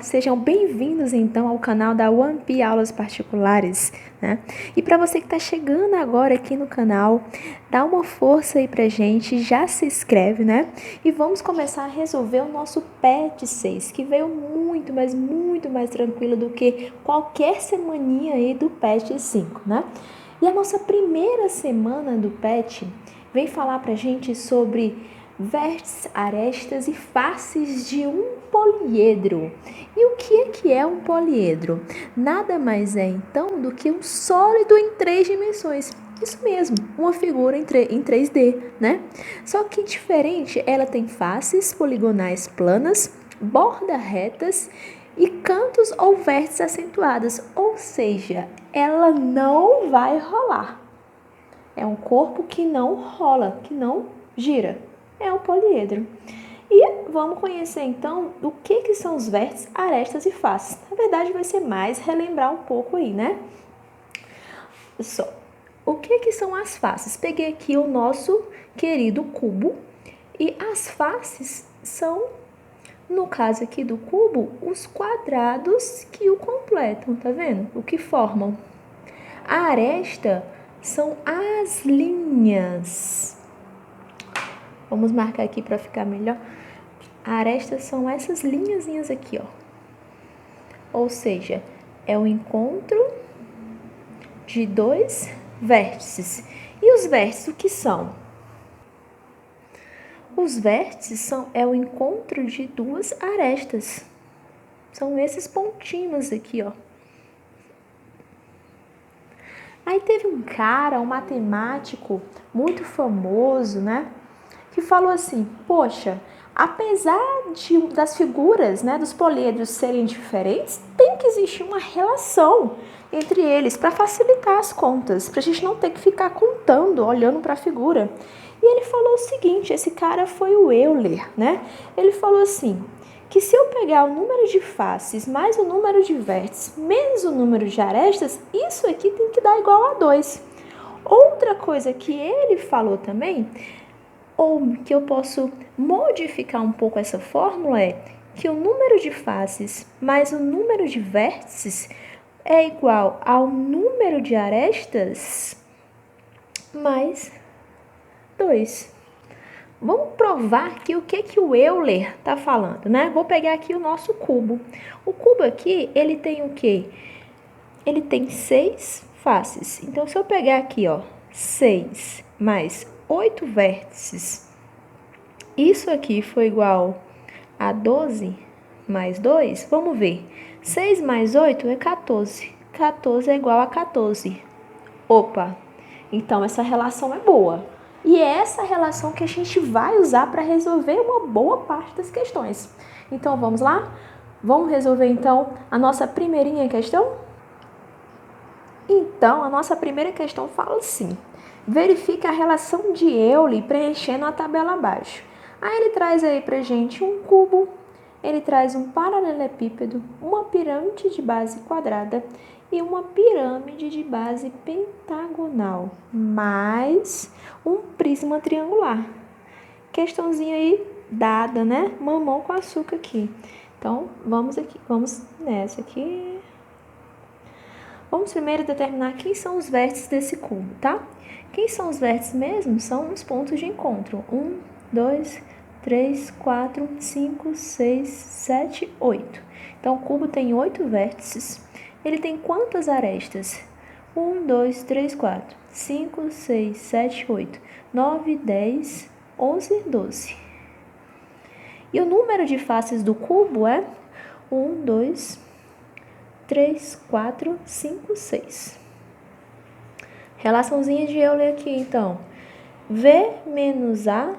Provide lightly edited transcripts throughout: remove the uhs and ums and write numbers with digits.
Sejam bem-vindos então ao canal da OneP Aulas Particulares, né? E para você que está chegando agora aqui no canal, dá uma força aí pra gente, já se inscreve, né? E vamos começar a resolver o nosso PET 6, que veio muito, mas muito mais tranquilo do que qualquer semaninha aí do PET 5, né? E a nossa primeira semana do PET vem falar pra gente sobre vértices, arestas e faces de um poliedro. E o que é um poliedro? Nada mais é então do que um sólido em 3 dimensões. Isso mesmo, uma figura em 3D, né? Só que diferente, ela tem faces poligonais planas, bordas retas e cantos ou vértices acentuados, ou seja, ela não vai rolar. É um corpo que não rola, que não gira. É um poliedro. E vamos conhecer então o que são os vértices, arestas e faces. Na verdade, vai ser mais relembrar um pouco aí, né? Só. O que são as faces? Peguei aqui o nosso querido cubo e as faces são, no caso aqui do cubo, os quadrados que o completam, tá vendo? O que formam. A aresta são as linhas. Vamos marcar aqui para ficar melhor. Arestas são essas linhazinhas aqui, ó. Ou seja, é o encontro de 2 vértices. E os vértices, o que são? Os vértices é o encontro de 2 arestas. São esses pontinhos aqui, ó. Aí teve um cara, um matemático muito famoso, né? Que falou assim, poxa, apesar das figuras, né, dos poliedros serem diferentes, tem que existir uma relação entre eles para facilitar as contas, para a gente não ter que ficar contando, olhando para a figura. E ele falou o seguinte, esse cara foi o Euler, né? Ele falou assim, que se eu pegar o número de faces mais o número de vértices menos o número de arestas, isso aqui tem que dar igual a 2. Outra coisa que ele falou também, ou que eu posso modificar um pouco essa fórmula, é que o número de faces mais o número de vértices é igual ao número de arestas mais 2. Vamos provar aqui o que o Euler está falando, né? Vou pegar aqui o nosso cubo. O cubo aqui, ele tem o quê? Ele tem 6 faces. Então, se eu pegar aqui, ó, 6 mais 8 vértices, isso aqui foi igual a 12 mais 2, vamos ver. 6 mais 8 é 14. 14 é igual a 14. Opa! Então, essa relação é boa. E é essa relação que a gente vai usar para resolver uma boa parte das questões. Então, vamos lá? Vamos resolver, então, a nossa primeirinha questão? Então, a nossa primeira questão fala assim. Verifica a relação de Euler preenchendo a tabela abaixo. Aí ele traz aí pra gente um cubo, ele traz um paralelepípedo, uma pirâmide de base quadrada e uma pirâmide de base pentagonal, mais um prisma triangular. Questãozinha aí dada, né? Mamão com açúcar aqui. Então, vamos nessa aqui. Vamos primeiro determinar quem são os vértices desse cubo, tá? Quem são os vértices mesmo? São os pontos de encontro. 1, 2, 3, 4, 5, 6, 7, 8. Então, o cubo tem 8 vértices. Ele tem quantas arestas? 1, 2, 3, 4, 5, 6, 7, 8, 9, 10, 11, 12. E o número de faces do cubo é 1, 2, 3, 4, 5, 6. Relaçãozinha de Euler aqui, então. V menos A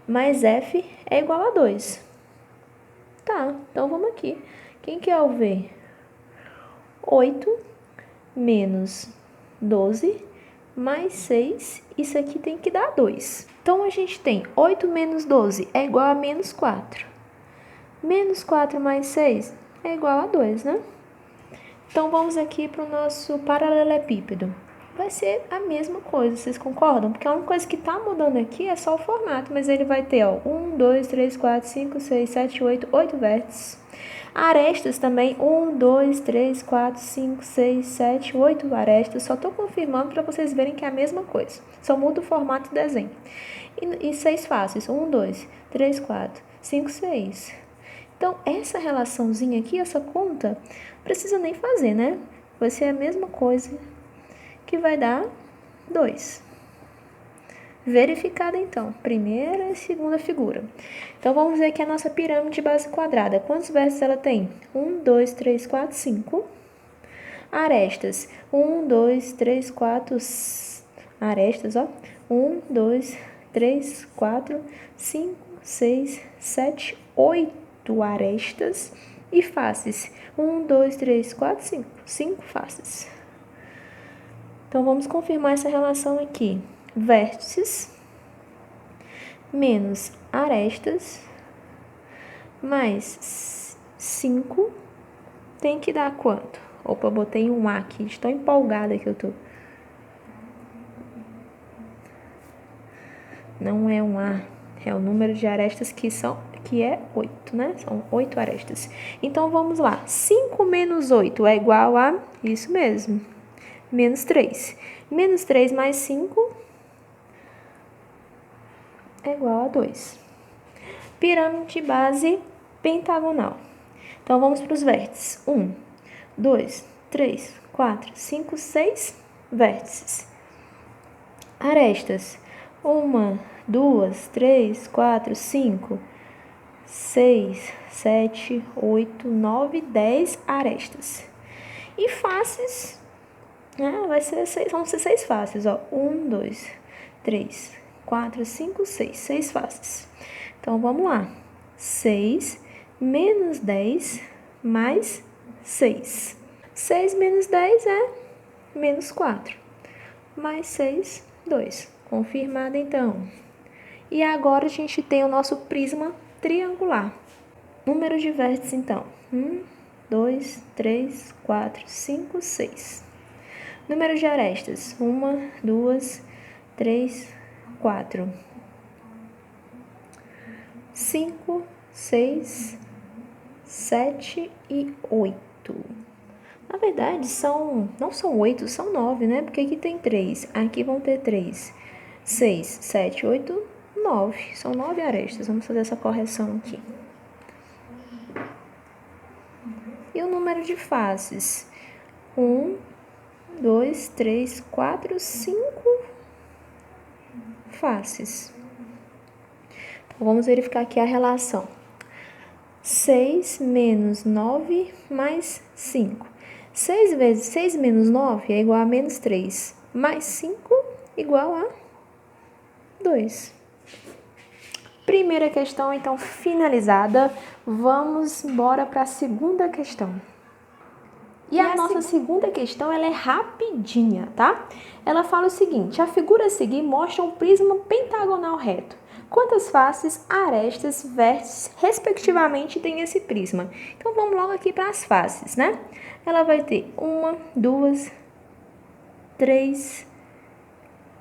mais F é igual a 2. Tá, então vamos aqui. Quem que é o V? 8 menos 12 mais 6. Isso aqui tem que dar 2. Então, a gente tem 8 menos 12 é igual a menos 4. Menos 4 mais 6 é igual a 2, né? Então, vamos aqui para o nosso paralelepípedo. Vai ser a mesma coisa, vocês concordam? Porque a única coisa que está mudando aqui é só o formato, mas ele vai ter, ó, 1, 2, 3, 4, 5, 6, 7, 8, 8 vértices. Arestas também, 1, 2, 3, 4, 5, 6, 7, 8 arestas. Só estou confirmando para vocês verem que é a mesma coisa. Só muda o formato do desenho. E 6 faces, 1, 2, 3, 4, 5, 6. Então, essa relaçãozinha aqui, essa conta, não precisa nem fazer, né? Vai ser a mesma coisa que vai dar 2. Verificada, então, primeira e segunda figura. Então, vamos ver aqui a nossa pirâmide de base quadrada. Quantos vértices ela tem? 1, 2, 3, 4, 5. Arestas. 1, 2, 3, 4... Arestas, ó. 1, 2, 3, 4, 5, 6, 7, 8 arestas. E faces. 1, 2, 3, 4, 5. 5 faces. Então, vamos confirmar essa relação aqui. Vértices menos arestas mais 5 tem que dar quanto? Opa, eu botei um A aqui, estou empolgada que eu tô. Não é um A, é o número de arestas que é 8, né? São 8 arestas. Então, vamos lá. 5 menos 8 é igual a, isso mesmo, menos 3. Menos 3 mais 5 é igual a 2. Pirâmide base pentagonal. Então, vamos para os vértices. 1, 2, 3, 4, 5, 6 vértices. Arestas. 1, 2, 3, 4, 5, 6, 7, 8, 9, 10 arestas. E faces, né? Vão ser 6 faces, ó. 1, 2, 3, 4, 5, 6. 6 faces. Então, vamos lá. 6 menos 10 mais 6. 6 menos 10 é menos 4. Mais 6, 2. Confirmado, então. E agora a gente tem o nosso prisma triangular. Número de vértices, então. 1, 2, 3, 4, 5, 6. Número de arestas. 1, 2, 3, 4. 5, 6, 7 e 8. Na verdade, não são 8, são 9, né? Porque aqui tem 3. Aqui vão ter 3. 6, 7, 8, 9. São 9 arestas. Vamos fazer essa correção aqui. E o número de faces? 1, 2, 3, 4, 5 faces. Então, vamos verificar aqui a relação. 6 menos 9 mais 5. 6 menos 9 é igual a menos 3. Mais 5 igual a 2. Primeira questão, então, finalizada. Vamos embora para a segunda questão. E a nossa segunda questão, ela é rapidinha, tá? Ela fala o seguinte: a figura a seguir mostra um prisma pentagonal reto. Quantas faces, arestas, vértices, respectivamente, tem esse prisma? Então, vamos logo aqui para as faces, né? Ela vai ter 1, 2, 3,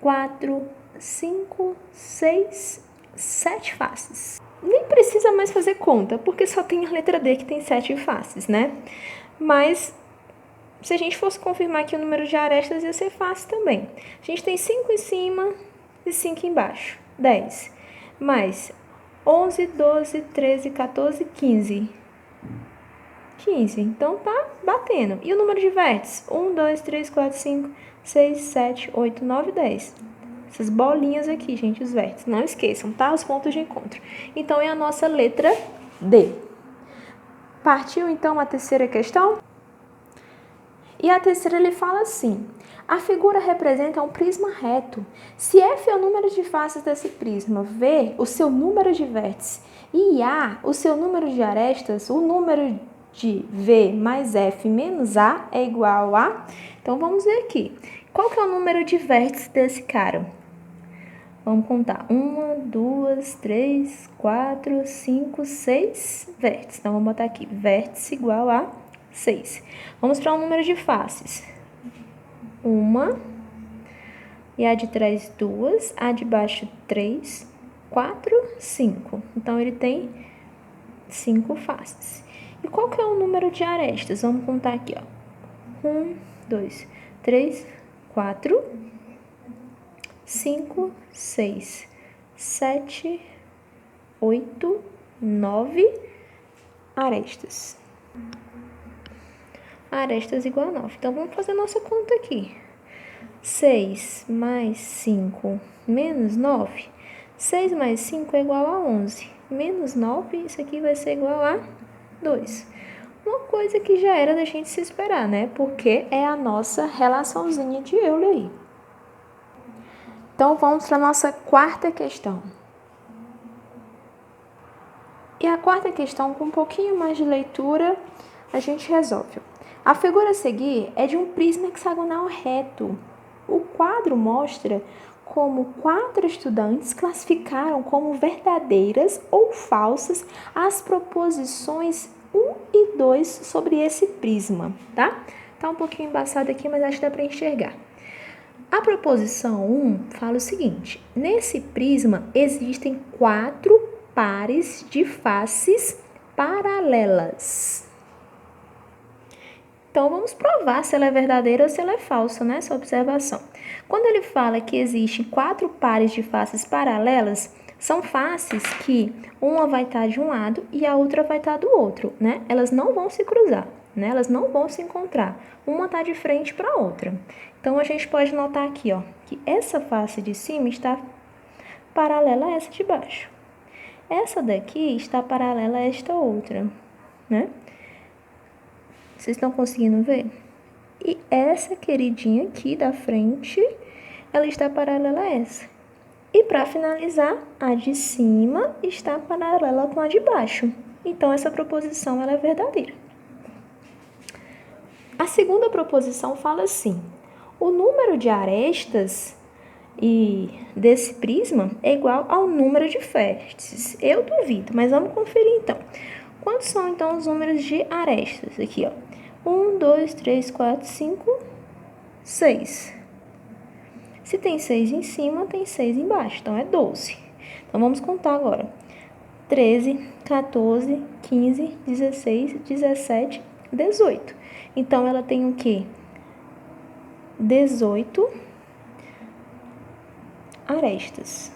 4, 5, 6, 7 faces. Nem precisa mais fazer conta, porque só tem a letra D que tem 7 faces, né? Mas, se a gente fosse confirmar que o número de arestas ia ser fácil também. A gente tem 5 em cima e 5 embaixo. 10. Mais 11, 12, 13, 14, 15. 15. Então, tá batendo. E o número de vértices? 1, 2, 3, 4, 5, 6, 7, 8, 9, 10. Essas bolinhas aqui, gente, os vértices. Não esqueçam, tá? Os pontos de encontro. Então, é a nossa letra D. Partiu, então, a terceira questão? E a terceira, ele fala assim: a figura representa um prisma reto. Se F é o número de faces desse prisma, V, o seu número de vértices, e A, o seu número de arestas, o número de V mais F menos A é igual a... Então, vamos ver aqui. Qual que é o número de vértices desse cara? Vamos contar. 1, 2, 3, 4, 5, 6 vértices. Então, vamos botar aqui. Vértice igual a 6. Vamos para o número de faces. 1, e a de trás 2, a de baixo 3, 4, 5. Então, ele tem 5 faces. E qual que é o número de arestas? Vamos contar aqui, ó. 1, 2, 3, 4, 5, 6, 7, 8, 9 arestas. Arestas igual a 9. Então, vamos fazer a nossa conta aqui. 6 mais 5 menos 9. 6 mais 5 é igual a 11. Menos 9, isso aqui vai ser igual a 2. Uma coisa que já era da gente se esperar, né? Porque é a nossa relaçãozinha de Euler aí. Então, vamos para a nossa quarta questão. E a quarta questão, com um pouquinho mais de leitura, a gente resolve. A figura a seguir é de um prisma hexagonal reto. O quadro mostra como 4 estudantes classificaram como verdadeiras ou falsas as proposições 1 e 2 sobre esse prisma, tá? Tá um pouquinho embaçado aqui, mas acho que dá para enxergar. A proposição 1 fala o seguinte: nesse prisma existem 4 pares de faces paralelas. Então, vamos provar se ela é verdadeira ou se ela é falsa, né? Essa observação. Quando ele fala que existem 4 pares de faces paralelas, são faces que uma vai estar de um lado e a outra vai estar do outro, né? Elas não vão se cruzar, né? Elas não vão se encontrar. Uma está de frente para a outra. Então, a gente pode notar aqui, ó, que essa face de cima está paralela a essa de baixo. Essa daqui está paralela a esta outra, né? Vocês estão conseguindo ver? E essa queridinha aqui da frente, ela está paralela a essa. E para finalizar, a de cima está paralela com a de baixo. Então, essa proposição ela é verdadeira. A segunda proposição fala assim: o número de arestas desse prisma é igual ao número de vértices. Eu duvido, mas vamos conferir então. Quantos são então os números de arestas? Aqui, ó. 1, 2, 3, 4, 5, 6. Se tem 6 em cima, tem 6 embaixo, então é 12. Então, vamos contar agora. 13, 14, 15, 16, 17, 18. Então, ela tem o quê? 18 arestas.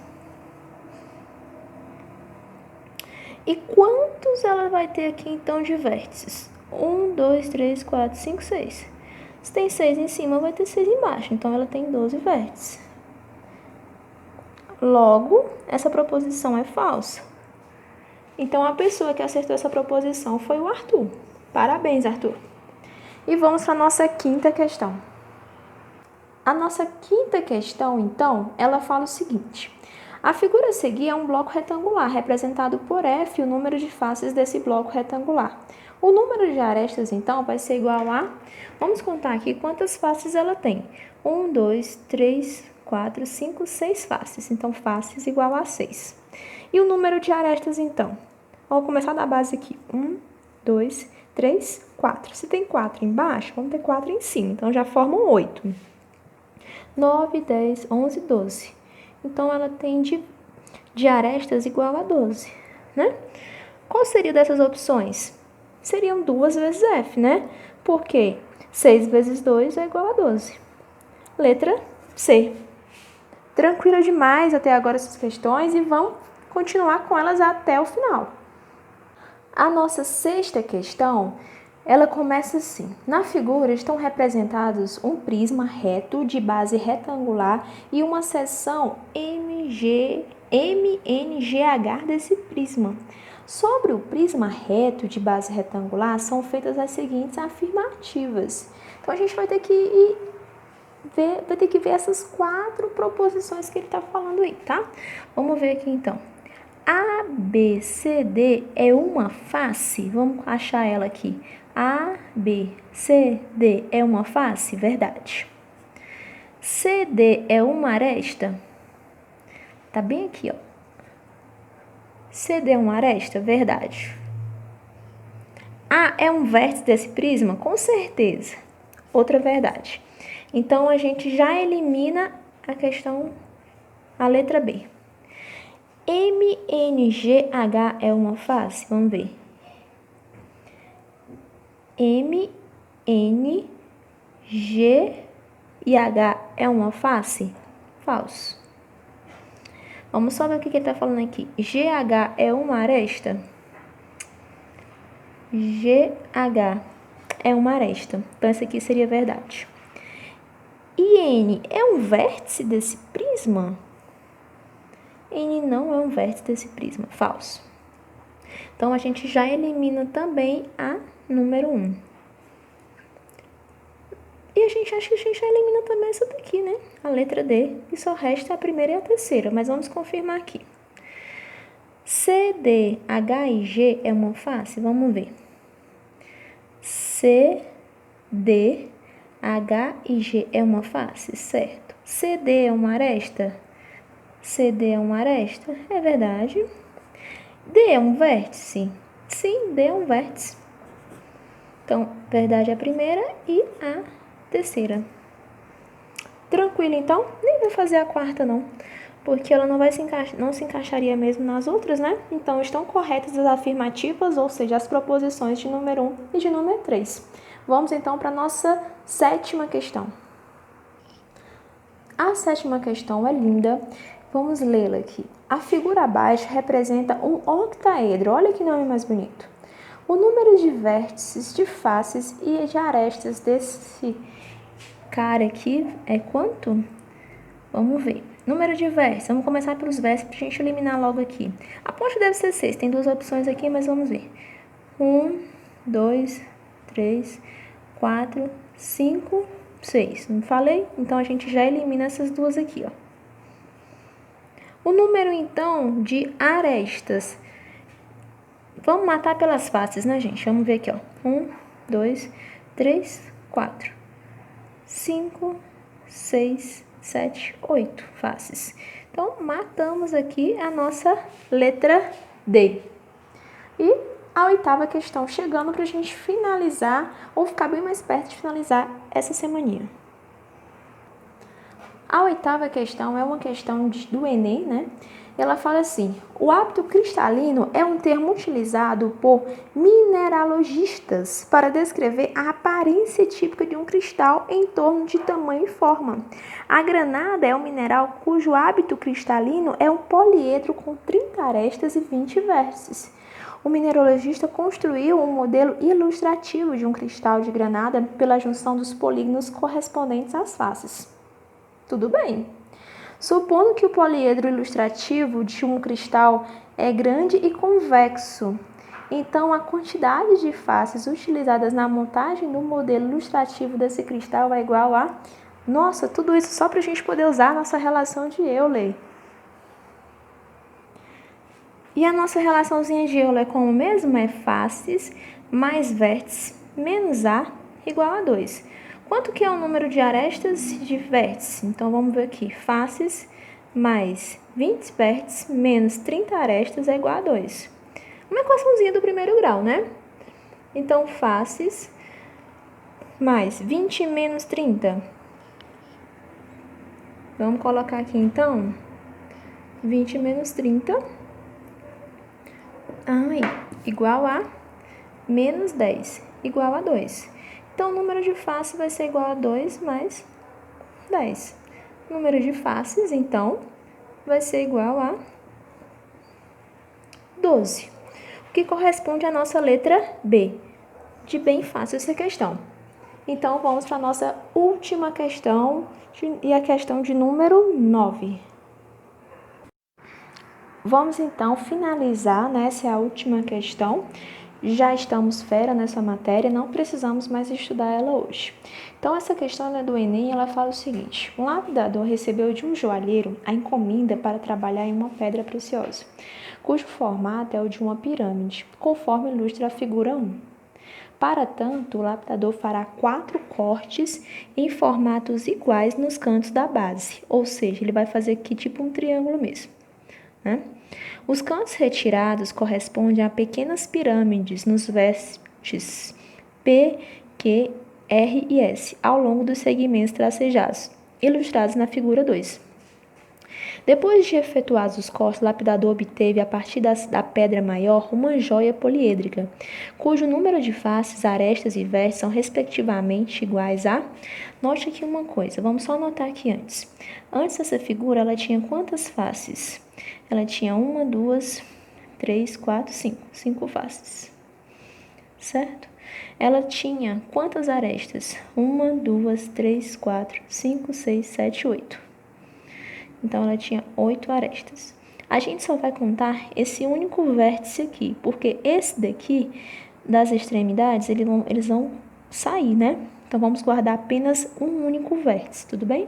E quantos ela vai ter aqui, então, de vértices? 1, 2, 3, 4, 5, 6. Se tem 6 em cima, vai ter 6 embaixo. Então, ela tem 12 vértices. Logo, essa proposição é falsa. Então, a pessoa que acertou essa proposição foi o Arthur. Parabéns, Arthur. E vamos para a nossa quinta questão. A nossa quinta questão, então, ela fala o seguinte: a figura a seguir é um bloco retangular, representado por F, o número de faces desse bloco retangular. O número de arestas, então, vai ser igual a... Vamos contar aqui quantas faces ela tem. 1, 2, 3, 4, 5, 6 faces. Então, faces igual a 6. E o número de arestas, então? Vamos começar da base aqui. 1, 2, 3, 4. Se tem 4 embaixo, vamos ter 4 em cima. Então, já formam 8. 9, 10, 11, 12. Então, ela tem de arestas igual a 12, né? Qual seria dessas opções? Seriam 2 vezes F, né? Porque 6 vezes 2 é igual a 12. Letra C. Tranquila demais até agora essas questões e vamos continuar com elas até o final. A nossa sexta questão, ela começa assim: na figura estão representados um prisma reto de base retangular e uma seção MNGH desse prisma. Sobre o prisma reto de base retangular são feitas as seguintes afirmativas. Então, a gente vai ter que ver essas 4 proposições que ele está falando aí, tá? Vamos ver aqui, então. ABCD é uma face? Vamos achar ela aqui. ABCD é uma face? Verdade. CD é uma aresta? Tá bem aqui, ó. CD é uma aresta? Verdade. A é um vértice desse prisma? Com certeza. Outra verdade. Então, a gente já elimina a letra B. MNGH é uma face? Vamos ver. M, N, G e H é uma face? Falso. Vamos só ver o que ele está falando aqui. GH é uma aresta? GH é uma aresta. Então, essa aqui seria verdade. IN é um vértice desse prisma? N não é um vértice desse prisma. Falso. Então, a gente já elimina também a número 1. E a gente acha que a gente já elimina também essa daqui, né? A letra D. E só resta a primeira e a terceira. Mas vamos confirmar aqui. C, D, H e G é uma face? Vamos ver. C, D, H e G é uma face? Certo. CD é uma aresta? CD é uma aresta? É verdade. D é um vértice? Sim, D é um vértice. Então, verdade é a primeira e a terceira. Tranquilo, então? Nem vou fazer a quarta, não. Porque ela não se encaixaria mesmo nas outras, né? Então, estão corretas as afirmativas, ou seja, as proposições de número 1 e de número 3. Vamos, então, para a nossa sétima questão. A sétima questão é linda. Vamos lê-la aqui. A figura abaixo representa um octaedro. Olha que nome mais bonito. O número de vértices, de faces e de arestas desse cara aqui é quanto? Vamos ver. Número de vértices. Vamos começar pelos vértices para a gente eliminar logo aqui. A ponte deve ser 6. Tem duas opções aqui, mas vamos ver. 1, 2, 3, 4, 5, 6. Não falei? Então, a gente já elimina essas duas aqui, ó. O número, então, de arestas. Vamos matar pelas faces, né, gente? Vamos ver aqui, ó. 1, 2, 3, 4, 5, 6, 7, 8 faces. Então, matamos aqui a nossa letra D. E a oitava questão chegando para a gente finalizar, ou ficar bem mais perto de finalizar essa semaninha. A oitava questão é uma questão do Enem, né? Ela fala assim: o hábito cristalino é um termo utilizado por mineralogistas para descrever a aparência típica de um cristal em torno de tamanho e forma. A granada é um mineral cujo hábito cristalino é um poliedro com 30 arestas e 20 vértices. O mineralogista construiu um modelo ilustrativo de um cristal de granada pela junção dos polígonos correspondentes às faces. Tudo bem. Supondo que o poliedro ilustrativo de um cristal é grande e convexo, então a quantidade de faces utilizadas na montagem do modelo ilustrativo desse cristal é igual a... Nossa, tudo isso só para a gente poder usar a nossa relação de Euler. E a nossa relaçãozinha de Euler é como mesmo? É faces mais vértices menos A igual a 2. Quanto que é o número de arestas de vértices? Então, vamos ver aqui. Faces mais 20 vértices menos 30 arestas é igual a 2. Uma equaçãozinha do primeiro grau, né? Então, faces mais 20 menos 30. Vamos colocar aqui, então, 20 menos 30. Igual a menos 10, igual a 2. Então, o número de faces vai ser igual a 2 mais 10. O número de faces, então, vai ser igual a 12. O que corresponde à nossa letra B. De bem fácil essa questão. Então, vamos para a nossa última questão, e a questão de número 9. Vamos, então, finalizar, né? Essa é a última questão. Já estamos fera nessa matéria, não precisamos mais estudar ela hoje. Então, essa questão, né, do Enem, ela fala o seguinte: um lapidador recebeu de um joalheiro a encomenda para trabalhar em uma pedra preciosa, cujo formato é o de uma pirâmide, conforme ilustra a figura 1. Para tanto, o lapidador fará 4 cortes em formatos iguais nos cantos da base, ou seja, ele vai fazer aqui tipo um triângulo mesmo, né? Os cantos retirados correspondem a pequenas pirâmides nos vértices P, Q, R e S, ao longo dos segmentos tracejados, ilustrados na figura 2. Depois de efetuados os cortes, o lapidador obteve, a partir da pedra maior, uma joia poliêdrica, cujo número de faces, arestas e vértices são respectivamente iguais a... Note aqui uma coisa, vamos só anotar aqui antes. Antes essa figura, ela tinha quantas faces? Ela tinha 1, 2, 3, 4, 5. 5 faces. Certo? Ela tinha quantas arestas? 1, 2, 3, 4, 5, 6, 7, 8. Então, ela tinha 8 arestas. A gente só vai contar esse único vértice aqui, porque esse daqui, das extremidades, eles vão sair, né? Então, vamos guardar apenas um único vértice, tudo bem?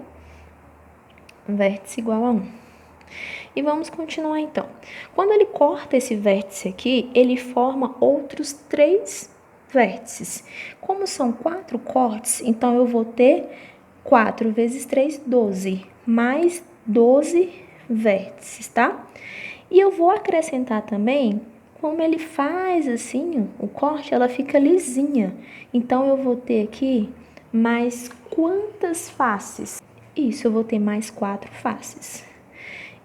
Vértice igual a 1. E vamos continuar, então. Quando ele corta esse vértice aqui, ele forma outros 3 vértices. Como são 4 cortes, então eu vou ter 4 vezes 3, 12, mais 12 vértices, tá? E eu vou acrescentar também, como ele faz assim, o corte, ela fica lisinha. Então, eu vou ter aqui mais quantas faces? Isso, eu vou ter mais 4 faces.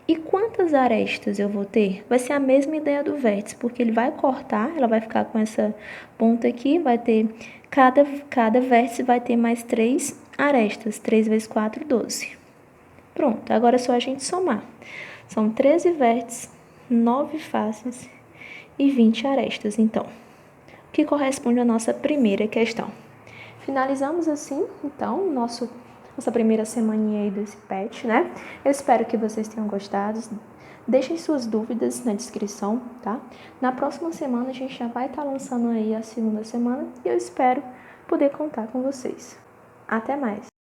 E quantas arestas eu vou ter? Vai ser a mesma ideia do vértice, porque ele vai cortar, ela vai ficar com essa ponta aqui, vai ter, cada vértice vai ter mais 3 arestas, 3 vezes 4, 12. Pronto, agora é só a gente somar. São 13 vértices, 9 faces e 20 arestas, então, que corresponde à nossa primeira questão. Finalizamos assim, então, nossa primeira semaninha aí desse PET, né? Eu espero que vocês tenham gostado. Deixem suas dúvidas na descrição, tá? Na próxima semana a gente já vai estar lançando aí a segunda semana e eu espero poder contar com vocês. Até mais!